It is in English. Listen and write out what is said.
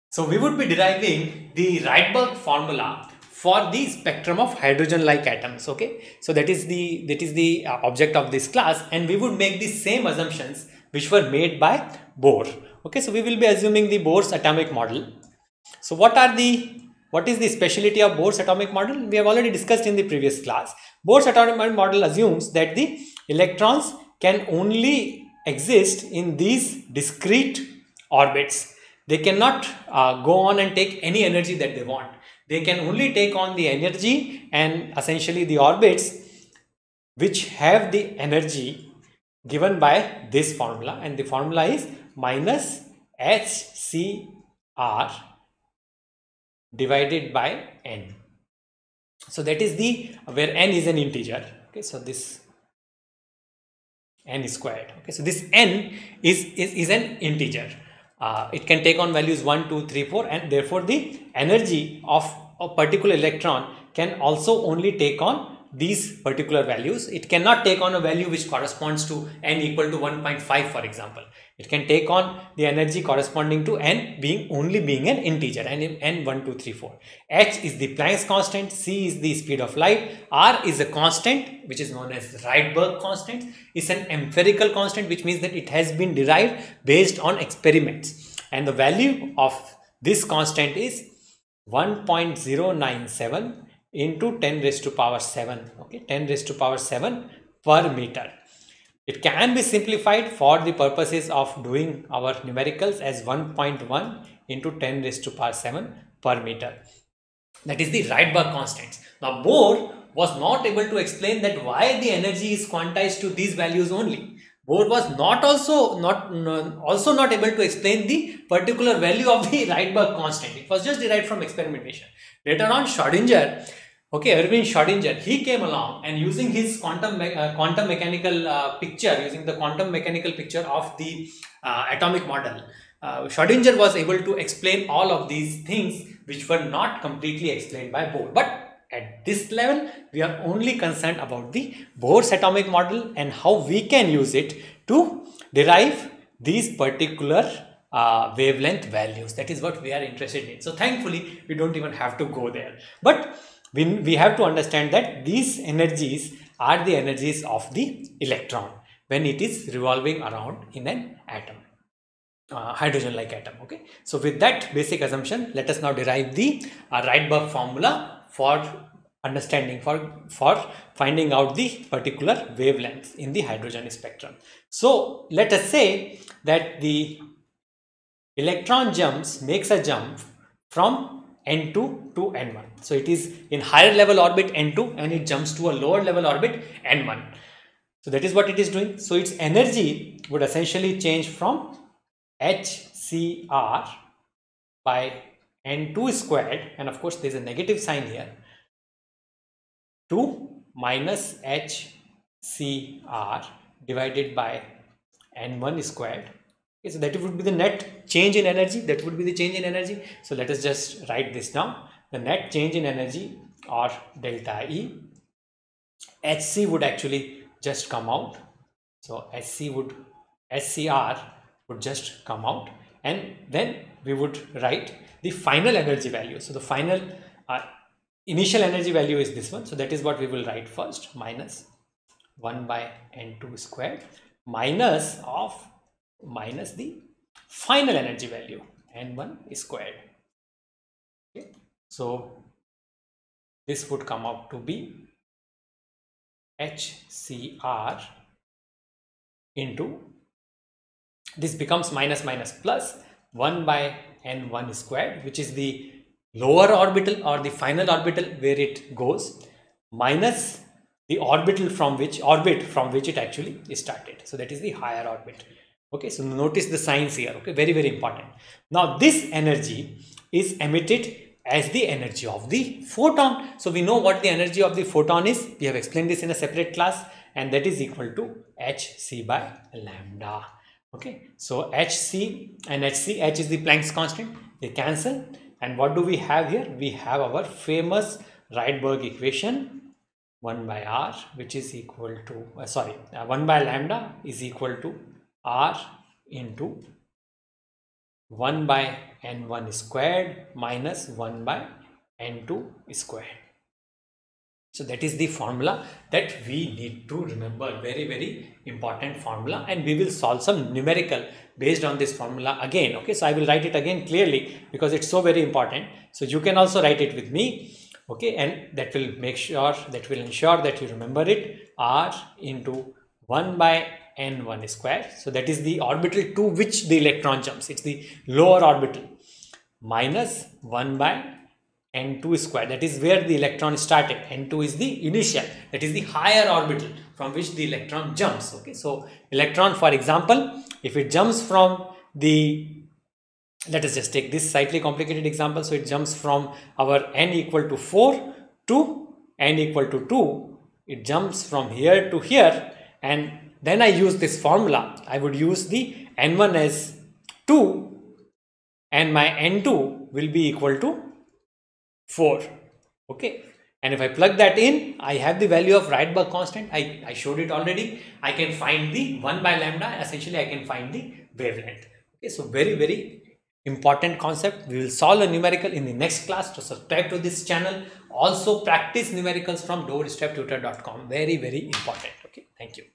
So we would be deriving the Rydberg formula for the spectrum of hydrogen-like atoms. Okay, so that is the object of this class, and we would make the same assumptions which were made by Bohr. Okay, so we will be assuming the Bohr's atomic model. So what is the speciality of Bohr's atomic model? We have already discussed in the previous class. Bohr's atomic model assumes that the electrons can only exist in these discrete orbits. They cannot go on and take any energy that they want. They can only take on the energy and essentially the orbits which have the energy given by this formula, and the formula is minus HCr divided by n. So that is where n is an integer. Okay, so this n is squared. Okay, so this n is an integer. It can take on values 1, 2, 3, 4, and therefore the energy of a particular electron can also only take on these particular values. It cannot take on a value which corresponds to n equal to 1.5, for example. It can take on the energy corresponding to n only being an integer, n 1, 2, 3, 4. H is the Planck's constant, C is the speed of light, R is a constant which is known as the Rydberg constant. It's an empirical constant, which means that it has been derived based on experiments, and the value of this constant is 1.097 into 10 raised to power 7. Okay, 10 raised to power 7 per meter. It can be simplified for the purposes of doing our numericals as 1.1 into 10 raised to power 7 per meter. That is the Rydberg constant. Now Bohr was not able to explain that why the energy is quantized to these values only. Bohr was also not able to explain the particular value of the Rydberg constant. It was just derived from experimentation. Later on, Schrödinger, Erwin Schrödinger, he came along and using his quantum mechanical picture, using the quantum mechanical picture of the atomic model, Schrödinger was able to explain all of these things which were not completely explained by Bohr. But at this level, we are only concerned about the Bohr's atomic model and how we can use it to derive these particular wavelength values. That is what we are interested in. So thankfully, we don't even have to go there. But we have to understand that these energies are the energies of the electron when it is revolving around in an atom, hydrogen-like atom. Okay. So with that basic assumption, let us now derive the Rydberg formula for understanding, for finding out the particular wavelengths in the hydrogen spectrum. So let us say that the electron makes a jump from N2 to N1. So it is in higher level orbit N2 and it jumps to a lower level orbit N1. So that is what it is doing. So its energy would essentially change from HCr by N2 squared, and of course there is a negative sign here, to minus HCr divided by N1 squared. Okay, so that would be the net change in energy. That would be the change in energy. So let us just write this down. The net change in energy, or delta E, HC would actually just come out. So SCR would just come out, and then we would write the final energy value. So the final initial energy value is this one. So that is what we will write first, minus 1 by N2 squared minus the final energy value, N1 squared. Okay. So this would come out to be HCr into, this becomes minus plus 1 by N1 squared, which is the lower orbital or the final orbital where it goes, minus the orbit from which it actually started. So that is the higher orbit. Okay, so notice the signs here. Okay, very, very important. Now this energy is emitted as the energy of the photon. So we know what the energy of the photon is. We have explained this in a separate class, and that is equal to hc by lambda. Okay, so hc and hc, h is the Planck's constant, they cancel, and what do we have here? We have our famous Rydberg equation, 1 by r, which is equal to 1 by lambda is equal to r into 1 by n1 squared minus 1 by n2 squared. So that is the formula that we need to remember. Very, very important formula, and we will solve some numerical based on this formula again. Okay, so I will write it again clearly because it's so very important. So you can also write it with me. Okay, and that will ensure that you remember it. R into 1 by n1 square. So that is the orbital to which the electron jumps. It's the lower orbital, minus 1 by n2 square. That is where the electron started. N2 is the initial, that is the higher orbital from which the electron jumps. Okay, so electron, for example, if it jumps from the, let us just take this slightly complicated example. So it jumps from our n equal to 4 to n equal to 2. It jumps from here to here, and then I use this formula. I would use the n1 as 2 and my n2 will be equal to 4. Okay, and if I plug that in, I have the value of Rydberg constant. I showed it already. I can find the 1 by lambda. Essentially, I can find the wavelength. Okay, so very, very important concept. We will solve a numerical in the next class. So subscribe to this channel. Also practice numericals from DoorstepTutor.com. Very, very important. Okay, thank you.